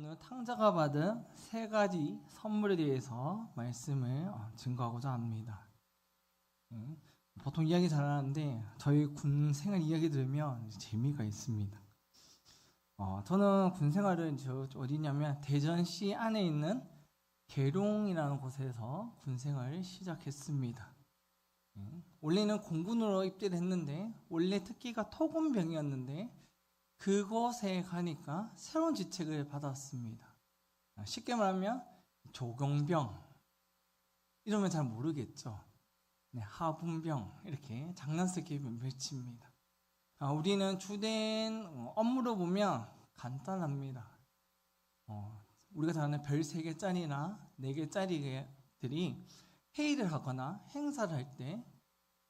오늘 탕자가 받은 세 가지 선물에 대해서 말씀을 증거하고자 합니다. 보통 이야기 잘 하는데 저희 군 생활 이야기 들으면 재미가 있습니다. 저는 군 생활을 어디냐면 대전시 안에 있는 계룡이라는 곳에서 군 생활을 시작했습니다. 원래는 공군으로 입대를 했는데 원래 특기가 토군병이었는데 그곳에 가니까 새로운 직책을 받았습니다. 쉽게 말하면 조경병 이러면 잘 모르겠죠. 하분병 이렇게 장난스럽게 외칩니다. 우리는 주된 업무로 보면 간단합니다. 우리가 잘 아는 별 3개짜리나 4개짜리들이 회의를 하거나 행사를 할 때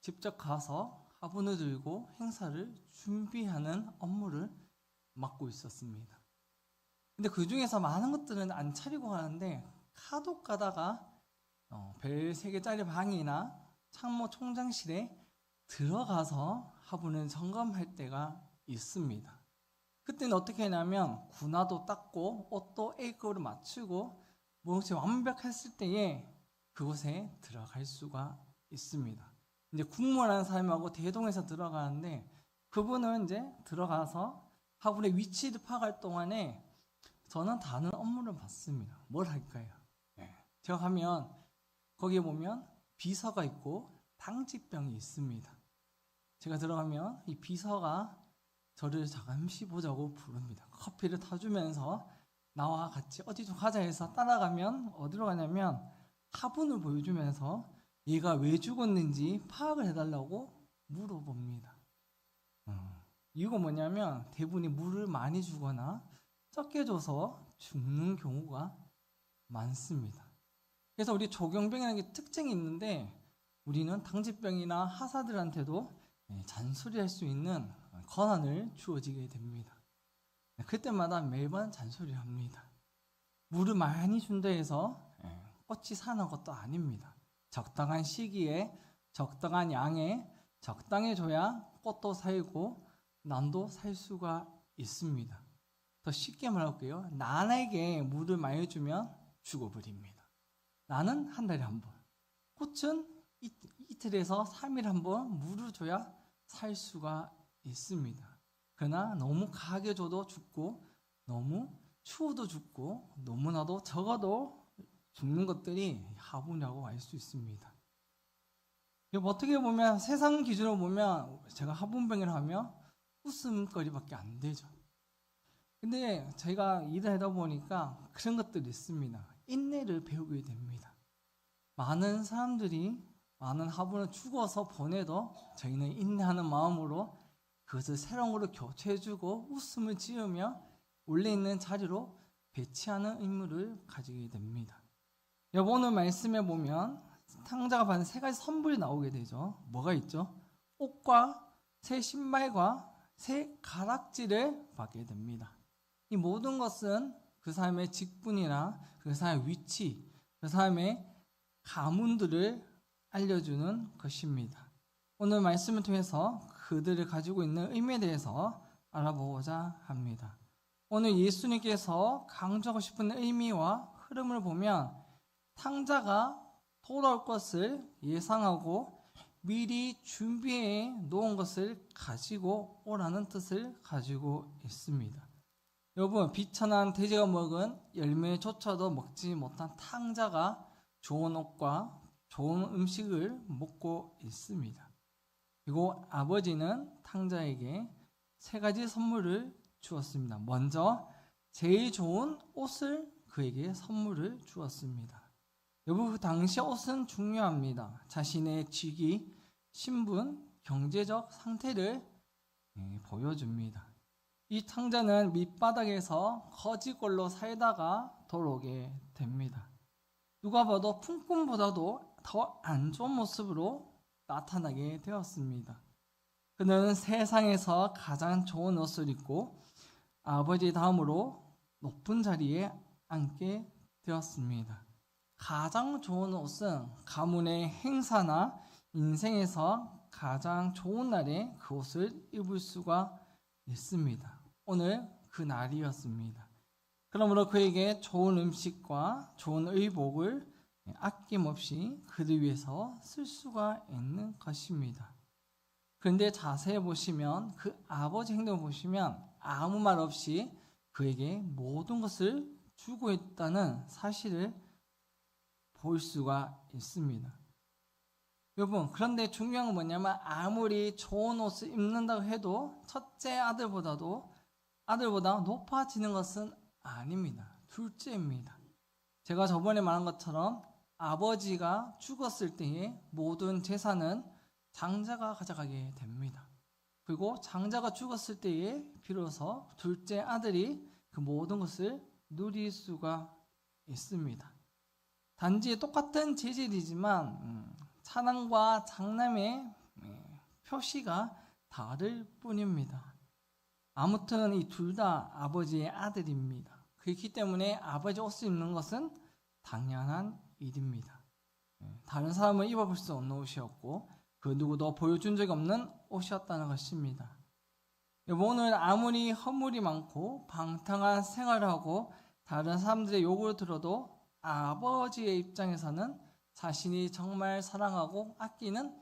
직접 가서 화분을 들고 행사를 준비하는 업무를 맡고 있었습니다. 근데 그 중에서 많은 것들은 안 차리고 가는데 카독 가다가 별 3개짜리 방이나 참모 총장실에 들어가서 화분을 점검할 때가 있습니다. 그때는 어떻게 하냐면 군화도 닦고 옷도 A급으로 맞추고 무엇이 완벽했을 때에 그곳에 들어갈 수가 있습니다. 이제 군무라는 사람하고 대동해서 들어가는데 그분은 이제 들어가서 화분의 위치를 파악할 동안에 저는 다른 업무를 받습니다. 뭘 할까요? 제가 가면 거기에 보면 비서가 있고 당직병이 있습니다. 제가 들어가면 이 비서가 저를 잠시 보자고 부릅니다. 커피를 타주면서 나와 같이 어디 좀 가자 해서 따라가면 어디로 가냐면 화분을 보여주면서 얘가 왜 죽었는지 파악을 해달라고 물어봅니다. 이유가 뭐냐면 대부분이 물을 많이 주거나 적게 줘서 죽는 경우가 많습니다. 그래서 우리 조경병이라는 게 특징이 있는데 우리는 당직병이나 하사들한테도 잔소리할 수 있는 권한을 주어지게 됩니다. 그때마다 매번 잔소리를 합니다. 물을 많이 준다 해서 꽃이 사는 것도 아닙니다. 적당한 시기에 적당한 양에 적당히 줘야 꽃도 살고 난도 살 수가 있습니다. 더 쉽게 말할게요. 난에게 물을 많이 주면 죽어버립니다. 나는 한 달에 한 번, 꽃은 이틀에서 3일에 한 번 물을 줘야 살 수가 있습니다. 그러나 너무 강하게 줘도 죽고 너무 추워도 죽고 너무나도 적어도 죽는 것들이 화분이라고 알 수 있습니다. 어떻게 보면 세상 기준으로 보면 제가 화분병이라 하면 웃음거리밖에 안 되죠. 근데 제가 일을 하다 보니까 그런 것들이 있습니다. 인내를 배우게 됩니다. 많은 사람들이 많은 화분을 죽어서 보내도 저희는 인내하는 마음으로 그것을 새로운 걸로 교체해주고 웃음을 지으며 원래 있는 자리로 배치하는 의무를 가지게 됩니다. 오늘 말씀에 보면 탕자가 받은 3가지 선물이 나오게 되죠. 뭐가 있죠? 옷과 새 신발과 새 가락지를 받게 됩니다. 이 모든 것은 그 사람의 직분이나 그 사람의 위치, 그 사람의 가문들을 알려주는 것입니다. 오늘 말씀을 통해서 그들을 가지고 있는 의미에 대해서 알아보고자 합니다. 오늘 예수님께서 강조하고 싶은 의미와 흐름을 보면 탕자가 돌아올 것을 예상하고 미리 준비해 놓은 것을 가지고 오라는 뜻을 가지고 있습니다. 여러분, 비천한 돼지가 먹은 열매조차도 먹지 못한 탕자가 좋은 옷과 좋은 음식을 먹고 있습니다. 그리고 아버지는 탕자에게 3가지 선물을 주었습니다. 먼저 제일 좋은 옷을 그에게 선물을 주었습니다. 여러분, 그 당시 옷은 중요합니다. 자신의 직위, 신분, 경제적 상태를 보여줍니다. 이 탕자는 밑바닥에서 거지꼴로 살다가 돌아오게 됩니다. 누가 봐도 품꾼보다도 더 안 좋은 모습으로 나타나게 되었습니다. 그는 세상에서 가장 좋은 옷을 입고 아버지 다음으로 높은 자리에 앉게 되었습니다. 가장 좋은 옷은 가문의 행사나 인생에서 가장 좋은 날에 그 옷을 입을 수가 있습니다. 오늘 그 날이었습니다. 그러므로 그에게 좋은 음식과 좋은 의복을 아낌없이 그를 위해서 쓸 수가 있는 것입니다. 그런데 자세히 보시면 그 아버지 행동을 보시면 아무 말 없이 그에게 모든 것을 주고 있다는 사실을 볼 수가 있습니다. 여러분, 그런데 중요한 건 뭐냐면 아무리 좋은 옷을 입는다고 해도 첫째 아들보다 높아지는 것은 아닙니다. 둘째입니다. 제가 저번에 말한 것처럼 아버지가 죽었을 때에 모든 재산은 장자가 가져가게 됩니다. 그리고 장자가 죽었을 때에 비로소 둘째 아들이 그 모든 것을 누릴 수가 있습니다. 단지 똑같은 재질이지만 차남과 장남의 표시가 다를 뿐입니다. 아무튼 이 둘 다 아버지의 아들입니다. 그렇기 때문에 아버지 옷을 입는 것은 당연한 일입니다. 다른 사람은 입어볼 수 없는 옷이었고 그 누구도 보여준 적이 없는 옷이었다는 것입니다. 오늘 아무리 허물이 많고 방탕한 생활을 하고 다른 사람들의 요구를 들어도 아버지의 입장에서는 자신이 정말 사랑하고 아끼는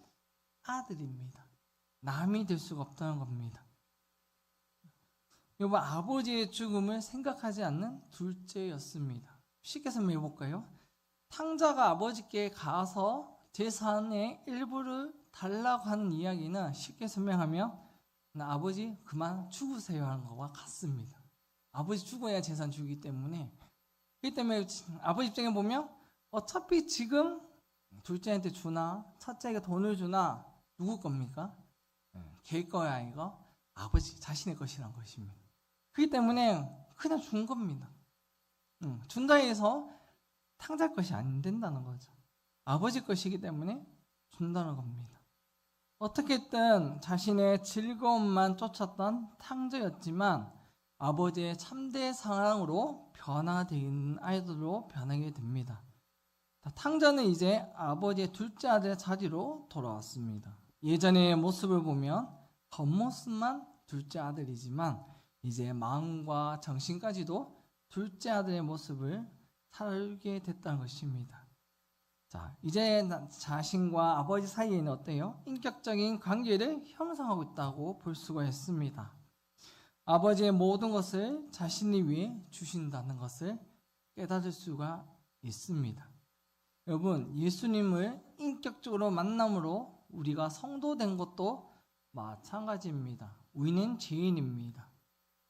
아들입니다. 남이 될 수가 없다는 겁니다. 여러분, 아버지의 죽음을 생각하지 않는 둘째였습니다. 쉽게 설명해 볼까요? 탕자가 아버지께 가서 재산의 일부를 달라고 하는 이야기는 쉽게 설명하면 아버지 그만 죽으세요 하는 것과 같습니다. 아버지 죽어야 재산 주기 때문에 그렇기 때문에 아버지 입장에 보면 어차피 지금 둘째한테 주나 첫째에게 돈을 주나 누구 겁니까? 걔 거야 이거? 아버지 자신의 것이란 것입니다. 그렇기 때문에 그냥 준 겁니다. 준다 해서 탕자 것이 안 된다는 거죠. 아버지 것이기 때문에 준다는 겁니다. 어떻게든 자신의 즐거움만 쫓았던 탕자였지만 아버지의 참된 사랑으로 변화된 아이들로 변하게 됩니다. 탕자는 이제 아버지의 둘째 아들의 자리로 돌아왔습니다. 예전의 모습을 보면 겉모습만 둘째 아들이지만 이제 마음과 정신까지도 둘째 아들의 모습을 살게 됐다는 것입니다. 자, 이제 자신과 아버지 사이에는 어때요? 인격적인 관계를 형성하고 있다고 볼 수가 있습니다. 아버지의 모든 것을 자신을 위해 주신다는 것을 깨달을 수가 있습니다. 여러분, 예수님을 인격적으로 만남으로 우리가 성도된 것도 마찬가지입니다. 우리는 죄인입니다.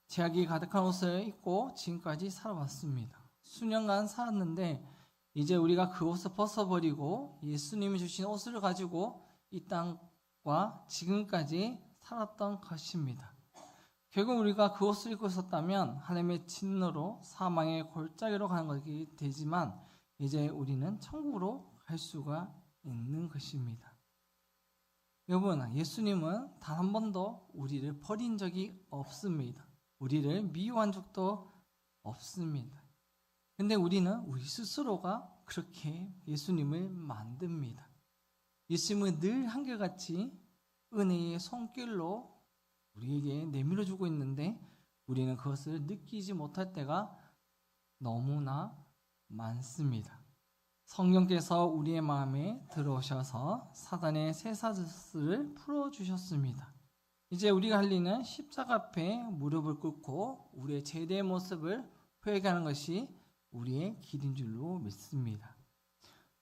죄악이 가득한 옷을 입고 지금까지 살아왔습니다. 수년간 살았는데 이제 우리가 그 옷을 벗어버리고 예수님이 주신 옷을 가지고 이 땅과 지금까지 살았던 것입니다. 결국 우리가 그 옷을 입고 있었다면 하나님의 진노로 사망의 골짜기로 가는 것이 되지만 이제 우리는 천국으로 갈 수가 있는 것입니다. 여러분, 예수님은 단 한 번도 우리를 버린 적이 없습니다. 우리를 미워한 적도 없습니다. 근데 우리는 우리 스스로가 그렇게 예수님을 만듭니다. 예수님은 늘 한결같이 은혜의 손길로 우리에게 내밀어 주고 있는데 우리는 그것을 느끼지 못할 때가 너무나 많습니다. 성령께서 우리의 마음에 들어오셔서 사단의 쇠사슬을 풀어주셨습니다. 이제 우리가 할 일은 십자가 앞에 무릎을 꿇고 우리의 제대의 모습을 회개하는 것이 우리의 길인 줄로 믿습니다.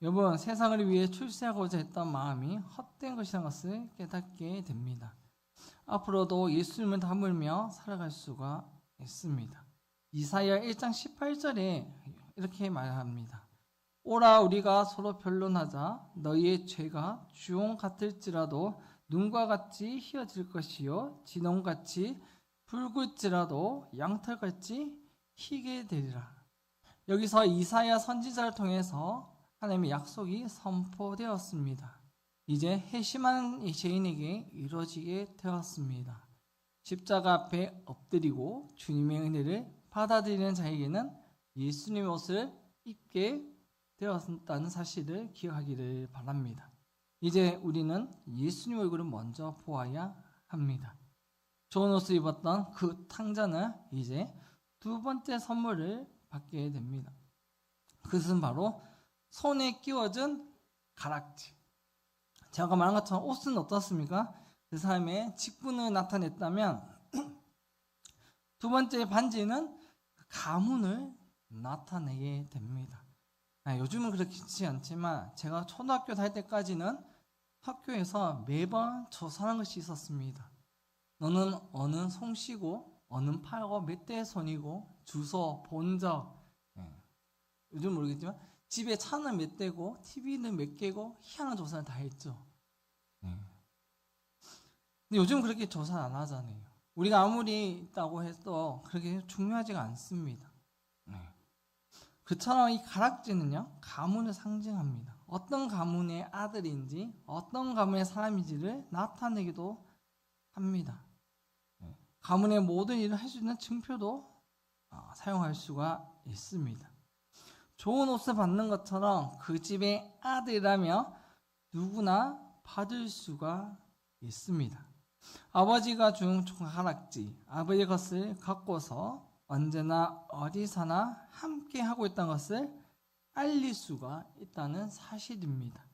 여러분, 세상을 위해 출세하고자 했던 마음이 헛된 것이라는 것을 깨닫게 됩니다. 앞으로도 예수님을 닮으며 살아갈 수가 있습니다. 이사야 1장 18절에 이렇게 말합니다. 오라 우리가 서로 변론하자. 너희의 죄가 주홍 같을지라도 눈과 같이 희어질 것이요 진홍같이 붉을지라도 양털같이 희게 되리라. 여기서 이사야 선지자를 통해서 하나님의 약속이 선포되었습니다. 이제 회심하는 죄인에게 이루어지게 되었습니다. 십자가 앞에 엎드리고 주님의 은혜를 받아들이는 자에게는 예수님의 옷을 입게 되었다는 사실을 기억하기를 바랍니다. 이제 우리는 예수님 얼굴을 먼저 보아야 합니다. 좋은 옷을 입었던 그 탕자는 이제 두 번째 선물을 받게 됩니다. 그것은 바로 손에 끼워준 가락지. 제가 말한 것처럼 옷은 어떻습니까? 그 사람의 직분을 나타냈다면 두 번째 반지는 가문을 나타내게 됩니다. 요즘은 그렇지 않지만 제가 초등학교 다닐 때까지는 학교에서 매번 조사하는 것이 있었습니다. 너는 어느 송씨고 어느 팔고 몇 대 손이고 주소, 본적, 요즘 모르겠지만 집에 차는 몇 대고 TV는 몇 개고 희한한 조사를 다 했죠. 근데 요즘 그렇게 조사 안 하잖아요. 우리가 아무리 있다고 해도 그렇게 중요하지가 않습니다. 그처럼 이 가락지는요, 가문을 상징합니다. 어떤 가문의 아들인지, 어떤 가문의 사람인지를 나타내기도 합니다. 가문의 모든 일을 할 수 있는 증표도 사용할 수가 있습니다. 좋은 옷을 받는 것처럼 그 집의 아들이라며 누구나 받을 수가 있습니다. 아버지가 준 가락지, 아버지의 것을 갖고서 언제나 어디서나 함께 하고 있다는 것을 알릴 수가 있다는 사실입니다.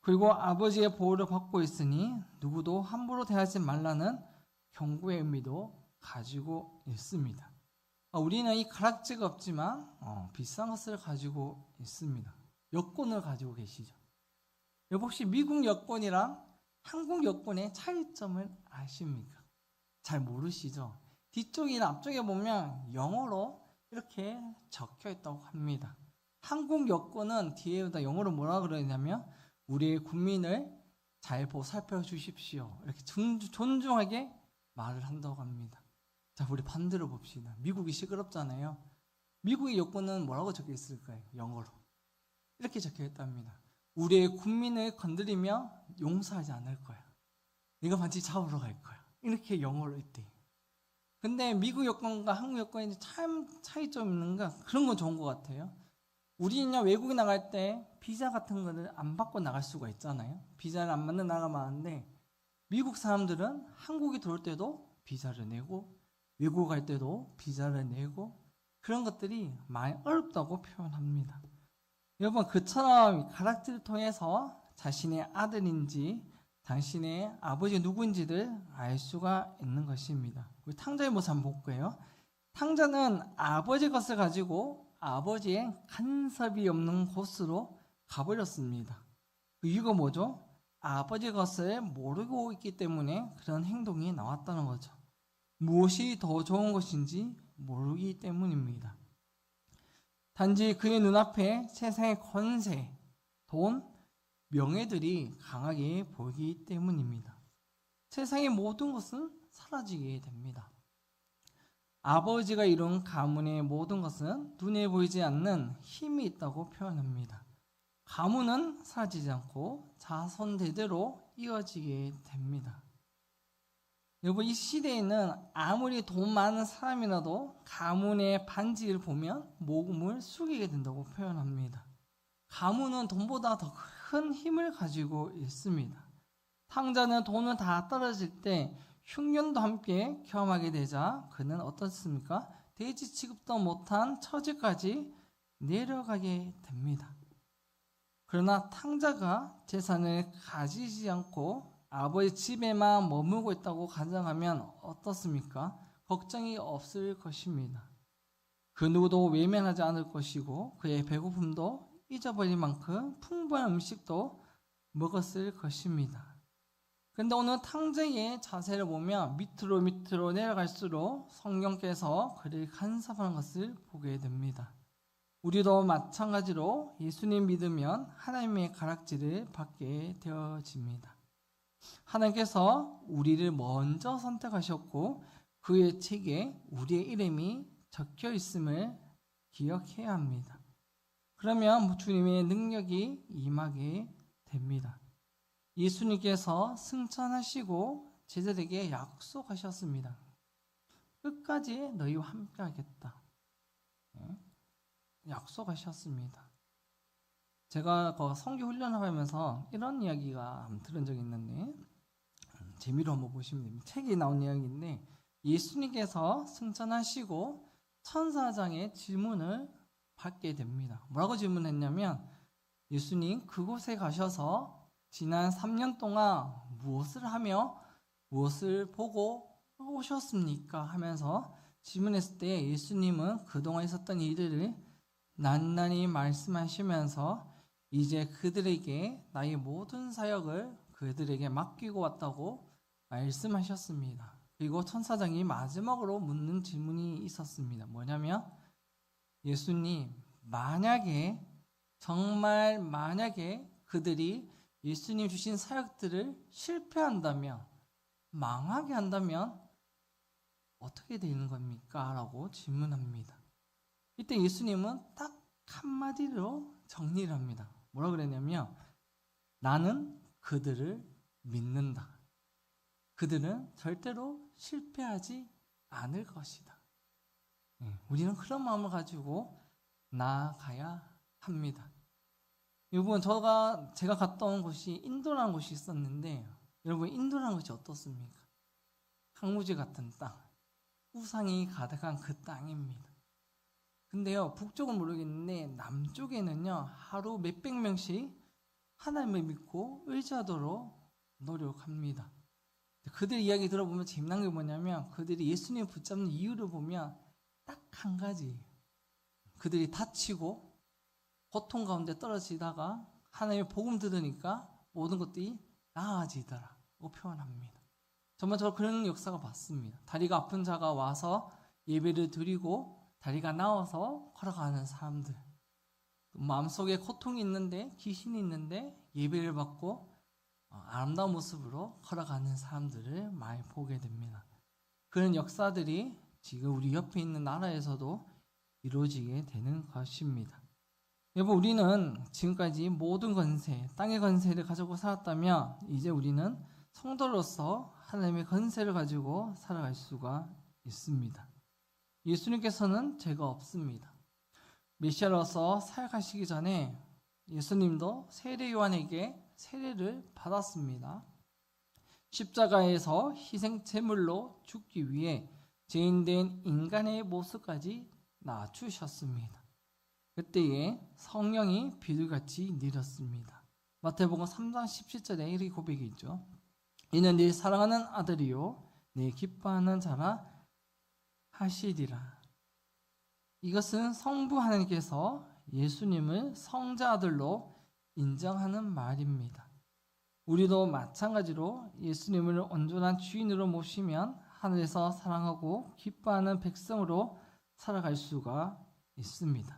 그리고 아버지의 보호를 받고 있으니 누구도 함부로 대하지 말라는 경고의 의미도 가지고 있습니다. 우리는 이 가락지가 없지만 비싼 것을 가지고 있습니다. 여권을 가지고 계시죠. 여러분 혹시 미국 여권이랑 한국 여권의 차이점을 아십니까? 잘 모르시죠? 뒤쪽이나 앞쪽에 보면 영어로 이렇게 적혀 있다고 합니다. 한국 여권은 뒤에다 영어로 뭐라 그러냐면 우리의 국민을 잘 살펴주십시오. 이렇게 존중하게 말을 한다고 합니다. 자, 우리 반대로 봅시다. 미국이 시끄럽잖아요. 미국의 여권은 뭐라고 적혀 있을까요? 영어로. 이렇게 적혀 있답니다. 우리의 국민을 건드리며 용서하지 않을 거야. 네가 반드시 잡으러 갈 거야. 이렇게 영어로 있대요. 근데 미국 여권과 한국 여권이 참 차이점 있는가? 그런 건 좋은 것 같아요. 우리는요, 외국에 나갈 때 비자 같은 거를 안 받고 나갈 수가 있잖아요. 비자를 안 받는 나라가 많은데 미국 사람들은 한국에 들어올 때도 비자를 내고 외국 갈 때도 비자를 내고 그런 것들이 많이 어렵다고 표현합니다. 여러분 그처럼 가락지를 통해서 자신의 아들인지 당신의 아버지 누구인지를 알 수가 있는 것입니다. 우리 탕자의 모습 한번 볼까요? 탕자는 아버지 것을 가지고 아버지의 간섭이 없는 곳으로 가버렸습니다. 그 이유가 뭐죠? 아버지 것을 모르고 있기 때문에 그런 행동이 나왔다는 거죠. 무엇이 더 좋은 것인지 모르기 때문입니다. 단지 그의 눈앞에 세상의 권세, 돈, 명예들이 강하게 보이기 때문입니다. 세상의 모든 것은 사라지게 됩니다. 아버지가 이룬 가문의 모든 것은 눈에 보이지 않는 힘이 있다고 표현합니다. 가문은 사라지지 않고 자손 대대로 이어지게 됩니다. 여러분 이 시대에는 아무리 돈 많은 사람이라도 가문의 반지를 보면 목을 숙이게 된다고 표현합니다. 가문은 돈보다 더 큰 힘을 가지고 있습니다. 탕자는 돈은 다 떨어질 때 흉년도 함께 경험하게 되자 그는 어떻습니까? 돼지 취급도 못한 처지까지 내려가게 됩니다. 그러나 탕자가 재산을 가지지 않고 아버지 집에만 머물고 있다고 가정하면 어떻습니까? 걱정이 없을 것입니다. 그 누구도 외면하지 않을 것이고 그의 배고픔도 잊어버릴 만큼 풍부한 음식도 먹었을 것입니다. 그런데 오늘 탕자의 자세를 보면 밑으로 내려갈수록 성령께서 그를 간섭하는 것을 보게 됩니다. 우리도 마찬가지로 예수님 믿으면 하나님의 가락지를 받게 되어집니다. 하나님께서 우리를 먼저 선택하셨고 그의 책에 우리의 이름이 적혀 있음을 기억해야 합니다. 그러면 주님의 능력이 임하게 됩니다. 예수님께서 승천하시고 제자들에게 약속하셨습니다. 끝까지 너희와 함께 하겠다. 약속하셨습니다. 제가 성교 훈련을 하면서 이런 이야기가 들은 적이 있는데 재미로 한번 보시면 됩니다. 책에 나온 이야기인데 예수님께서 승천하시고 천사장의 질문을 받게 됩니다. 뭐라고 질문했냐면 예수님 그곳에 가셔서 지난 3년 동안 무엇을 하며 무엇을 보고 오셨습니까? 하면서 질문했을 때 예수님은 그동안 있었던 일들을 낱낱이 말씀하시면서 이제 그들에게 나의 모든 사역을 그들에게 맡기고 왔다고 말씀하셨습니다. 그리고 천사장이 마지막으로 묻는 질문이 있었습니다. 뭐냐면 예수님 정말 만약에 그들이 예수님 주신 사역들을 실패한다면 망하게 한다면 어떻게 되는 겁니까? 라고 질문합니다. 이때 예수님은 딱 한마디로 정리를 합니다. 뭐라 그랬냐면 나는 그들을 믿는다. 그들은 절대로 실패하지 않을 것이다. 우리는 그런 마음을 가지고 나아가야 합니다. 여러분 제가 갔다 온 곳이 인도라는 곳이 있었는데 여러분 인도라는 곳이 어떻습니까? 황무지 같은 땅, 우상이 가득한 그 땅입니다. 근데요 북쪽은 모르겠는데 남쪽에는요 하루 몇백 명씩 하나님을 믿고 의지하도록 노력합니다. 그들 이야기 들어보면 재미난 게 뭐냐면 그들이 예수님 붙잡는 이유를 보면 딱 한 가지, 그들이 다치고 고통 가운데 떨어지다가 하나님의 복음 들으니까 모든 것들이 나아지더라고 표현합니다. 정말 저 그런 역사가 봤습니다. 다리가 아픈 자가 와서 예배를 드리고 다리가 나와서 걸어가는 사람들, 마음속에 고통이 있는데 귀신이 있는데 예배를 받고 아름다운 모습으로 걸어가는 사람들을 많이 보게 됩니다. 그런 역사들이 지금 우리 옆에 있는 나라에서도 이루어지게 되는 것입니다. 여러분 우리는 지금까지 모든 권세, 땅의 권세를 가지고 살았다면 이제 우리는 성도로서 하나님의 권세를 가지고 살아갈 수가 있습니다. 예수님께서는 죄가 없습니다. 메시아로서 사역하시기 전에 예수님도 세례 요한에게 세례를 받았습니다. 십자가에서 희생 제물로 죽기 위해 죄인된 인간의 모습까지 낮추셨습니다. 그때에 성령이 비둘같이 내렸습니다. 마태복음 3장 17절에 이렇게 고백이 있죠. 이는 네 사랑하는 아들이요 네 기뻐하는 자라 하시리라. 이것은 성부 하나님께서 예수님을 성자아들로 인정하는 말입니다. 우리도 마찬가지로 예수님을 온전한 주인으로 모시면 하늘에서 사랑하고 기뻐하는 백성으로 살아갈 수가 있습니다.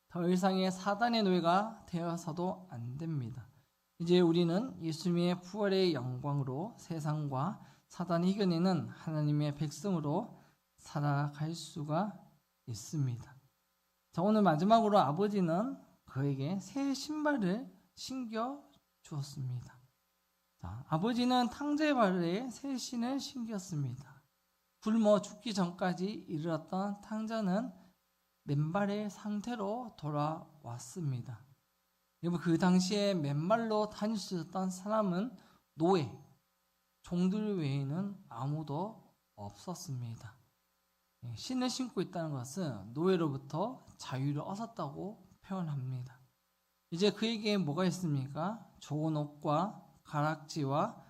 더 이상의 사단의 노예가 되어서도 안 됩니다. 이제 우리는 예수님의 부활의 영광으로 세상과 사단을 이겨내는 하나님의 백성으로 살아갈 수가 있습니다. 자, 오늘 마지막으로 아버지는 그에게 새 신발을 신겨 주었습니다. 자, 아버지는 탕자의 발에 새 신을 신겼습니다. 굶어 죽기 전까지 이르렀던 탕자는 맨발의 상태로 돌아왔습니다. 여러분 그 당시에 맨발로 다닐 수 있었던 사람은 노예, 종들 외에는 아무도 없었습니다. 신을 신고 있다는 것은 노예로부터 자유를 얻었다고 표현합니다. 이제 그에게 뭐가 있습니까? 좋은 옷과 가락지와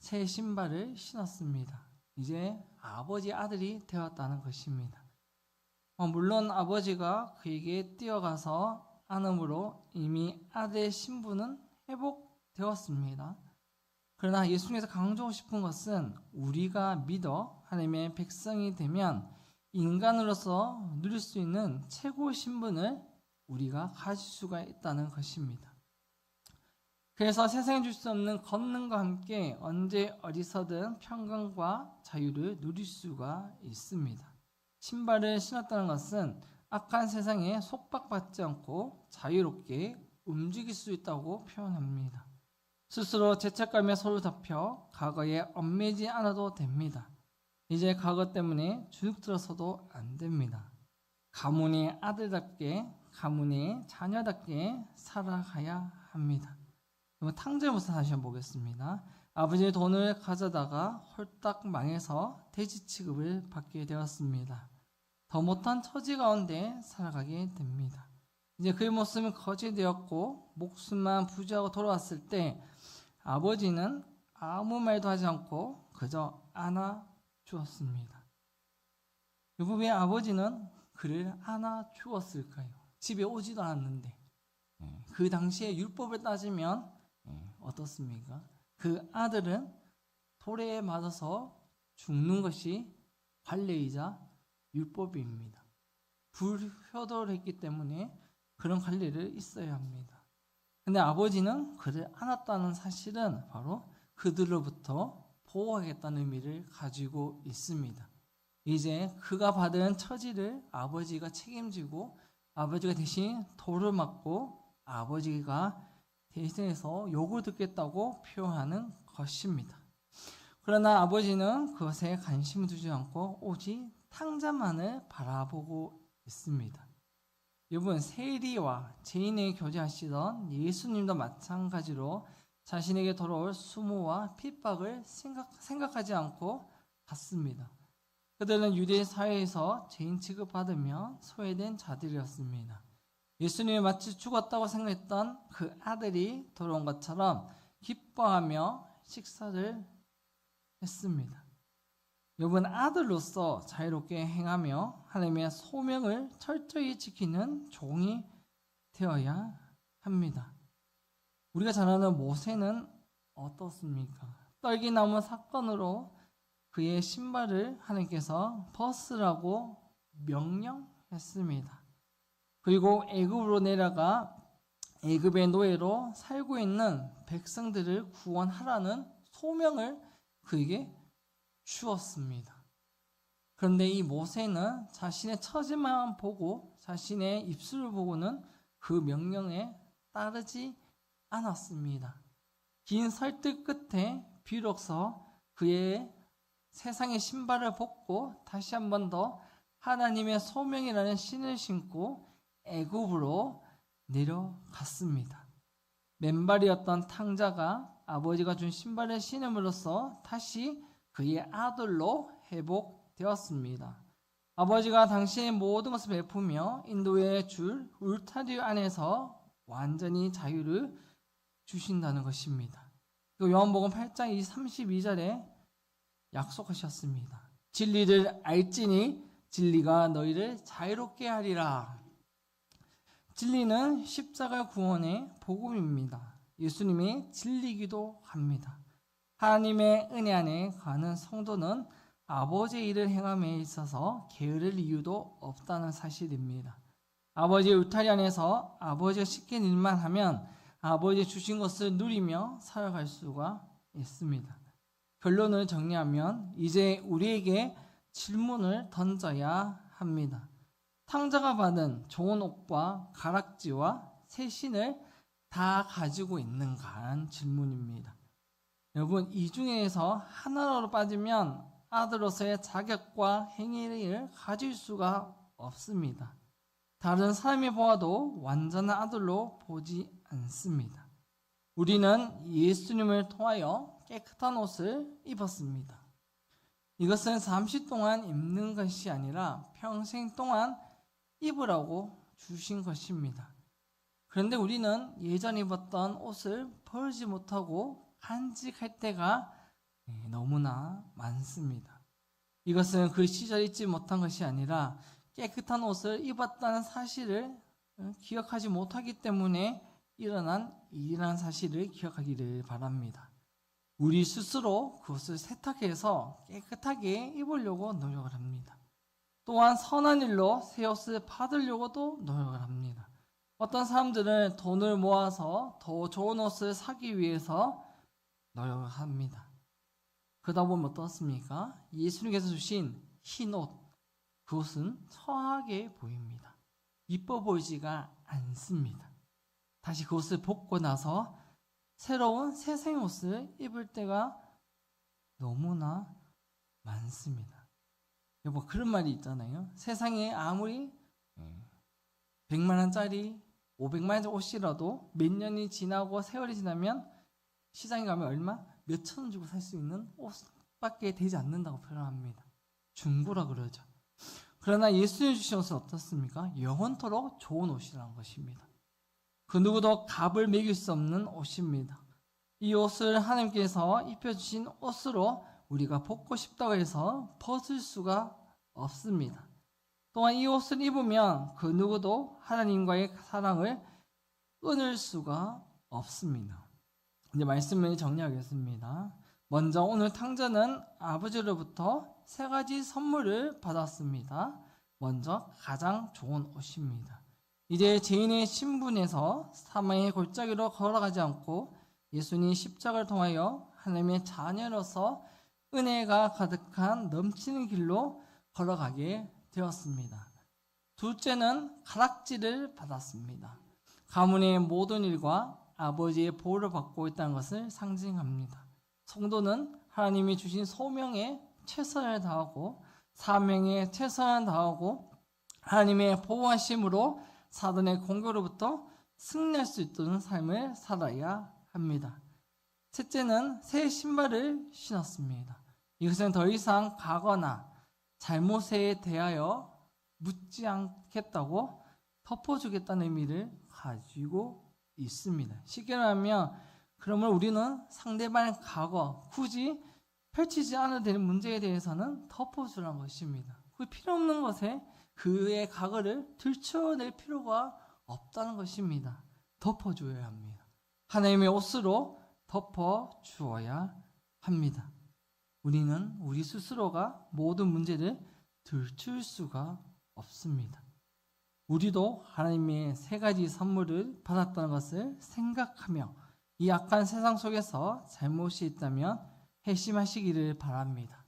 새 신발을 신었습니다. 이제 아버지 아들이 되었다는 것입니다. 물론 아버지가 그에게 뛰어가서 안음으로 이미 아들의 신분은 회복되었습니다. 그러나 예수님께서 강조하고 싶은 것은 우리가 믿어 하나님의 백성이 되면 인간으로서 누릴 수 있는 최고의 신분을 우리가 가질 수가 있다는 것입니다. 그래서 세상에 줄 수 없는 권능과 함께 언제 어디서든 평강과 자유를 누릴 수가 있습니다. 신발을 신었다는 것은 악한 세상에 속박받지 않고 자유롭게 움직일 수 있다고 표현합니다. 스스로 죄책감에 사로잡혀 과거에 얽매이지 않아도 됩니다. 이제 과거 때문에 주눅들어서도 안 됩니다. 가문의 아들답게, 가문의 자녀답게 살아가야 합니다. 그럼 탕자의 모습 다시 한번 보겠습니다. 아버지의 돈을 가져다가 홀딱 망해서 돼지 취급을 받게 되었습니다. 더 못한 처지 가운데 살아가게 됩니다. 이제 그의 모습은 거지 되었고 목숨만 부지하고 돌아왔을 때 아버지는 아무 말도 하지 않고 그저 안아 주었습니다. 여러분, 왜 아버지는 그를 안아 주었을까요? 집에 오지도 않았는데. 그 당시에 율법을 따지면 어떻습니까? 그 아들은 돌에 맞아서 죽는 것이 관례이자 율법입니다. 불효도를 했기 때문에 그런 관례를 있어야 합니다. 근데 아버지는 그를 안았다는 사실은 바로 그들로부터 보호하겠다는 의미를 가지고 있습니다. 이제 그가 받은 처지를 아버지가 책임지고 아버지가 대신 돌을 맞고 아버지가 대신해서 욕을 듣겠다고 표현하는 것입니다. 그러나 아버지는 그것에 관심을 두지 않고 오직 탕자만을 바라보고 있습니다. 여러분, 세리와 죄인에게 교제하시던 예수님도 마찬가지로 자신에게 돌아올 수모와 핍박을 생각하지 않고 갔습니다. 그들은 유대 사회에서 죄인 취급받으며 소외된 자들이었습니다. 예수님이 마치 죽었다고 생각했던 그 아들이 돌아온 것처럼 기뻐하며 식사를 했습니다. 여러분, 아들로서 자유롭게 행하며 하나님의 소명을 철저히 지키는 종이 되어야 합니다. 우리가 잘 아는 모세는 어떻습니까? 떨기나무 사건으로 그의 신발을 하나님께서 벗으라고 명령했습니다. 그리고 애굽으로 내려가 애굽의 노예로 살고 있는 백성들을 구원하라는 소명을 그에게 주었습니다. 그런데 이 모세는 자신의 처지만 보고 자신의 입술을 보고는 그 명령에 따르지 않았습니다. 긴 설득 끝에 비로소 그의 세상의 신발을 벗고 다시 한 번 더 하나님의 소명이라는 신을 신고 애굽으로 내려갔습니다. 맨발이었던 탕자가 아버지가 준 신발을 신음으로써 다시 그의 아들로 회복되었습니다. 아버지가 당신의 모든 것을 베푸며 인도해 줄 울타리 안에서 완전히 자유를 주신다는 것입니다. 요한복음 8장 32절에 약속하셨습니다. 진리를 알지니 진리가 너희를 자유롭게 하리라. 진리는 십자가 구원의 복음입니다. 예수님이 진리기도 합니다. 하나님의 은혜 안에 가는 성도는 아버지의 일을 행함에 있어서 게으를 이유도 없다는 사실입니다. 아버지의 울타리 안에서 아버지가 시킨 일만 하면 아버지 주신 것을 누리며 살아갈 수가 있습니다. 결론을 정리하면 이제 우리에게 질문을 던져야 합니다. 탕자가 받은 좋은 옷과 가락지와 새 신을 다 가지고 있는가 하는 질문입니다. 여러분, 이 중에서 하나로 빠지면 아들로서의 자격과 행위를 가질 수가 없습니다. 다른 사람이 보아도 완전한 아들로 보지 않습니다. 우리는 예수님을 통하여 깨끗한 옷을 입었습니다. 이것은 잠시 동안 입는 것이 아니라 평생 동안 입으라고 주신 것입니다. 그런데 우리는 예전 입었던 옷을 버리지 못하고 간직할 때가 너무나 많습니다. 이것은 그 시절 잊지 못한 것이 아니라 깨끗한 옷을 입었다는 사실을 기억하지 못하기 때문에 일어난 일이라는 사실을 기억하기를 바랍니다. 우리 스스로 그것을 세탁해서 깨끗하게 입으려고 노력을 합니다. 또한 선한 일로 새 옷을 받으려고도 노력을 합니다. 어떤 사람들은 돈을 모아서 더 좋은 옷을 사기 위해서 노력을 합니다. 그러다 보면 어떻습니까? 예수님께서 주신 흰 옷, 그것은 처하게 보입니다. 이뻐 보이지가 않습니다. 다시 그것을 벗고 나서 새로운 세상의 옷을 입을 때가 너무나 많습니다. 여보, 그런 말이 있잖아요. 세상에 아무리 100만 원짜리, 500만 원짜리 옷이라도 몇 년이 지나고 세월이 지나면 시장에 가면 얼마? 몇천 원 주고 살 수 있는 옷밖에 되지 않는다고 표현합니다. 중고라 그러죠. 그러나 예수님 주신 옷은 어떻습니까? 영원토록 좋은 옷이라는 것입니다. 그 누구도 값을 매길 수 없는 옷입니다. 이 옷을 하나님께서 입혀주신 옷으로 우리가 벗고 싶다고 해서 벗을 수가 없습니다. 또한 이 옷을 입으면 그 누구도 하나님과의 사랑을 끊을 수가 없습니다. 이제 말씀을 정리하겠습니다. 먼저 오늘 탕자는 아버지로부터 3가지 선물을 받았습니다. 먼저 가장 좋은 옷입니다. 이제 죄인의 신분에서 사망의 골짜기로 걸어가지 않고 예수님 십자가를 통하여 하나님의 자녀로서 은혜가 가득한 넘치는 길로 걸어가게 되었습니다. 둘째는 가락지를 받았습니다. 가문의 모든 일과 아버지의 보호를 받고 있다는 것을 상징합니다. 성도는 하나님이 주신 소명에 최선을 다하고 사명에 최선을 다하고 하나님의 보호하심으로 사단의 공격으로부터 승리할 수 있도록 삶을 살아야 합니다. 셋째는 새 신발을 신었습니다. 이것은 더 이상 가거나 잘못에 대하여 묻지 않겠다고 덮어주겠다는 의미를 가지고 있습니다. 쉽게 말하면 그러면 우리는 상대방의 과거, 굳이 펼치지 않아도 되는 문제에 대해서는 덮어주라는 것입니다. 그 필요 없는 것에 그의 과거를 들춰낼 필요가 없다는 것입니다. 덮어줘야 합니다. 하나님의 옷으로 덮어주어야 합니다. 우리는 우리 스스로가 모든 문제를 들출 수가 없습니다. 우리도 하나님의 3가지 선물을 받았다는 것을 생각하며 이 악한 세상 속에서 잘못이 있다면 회심하시기를 바랍니다.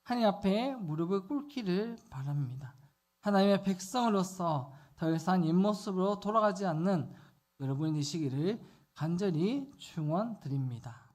하나님 앞에 무릎을 꿇기를 바랍니다. 하나님의 백성으로서 더 이상 옛모습으로 돌아가지 않는 여러분이 되시기를 간절히 축원드립니다.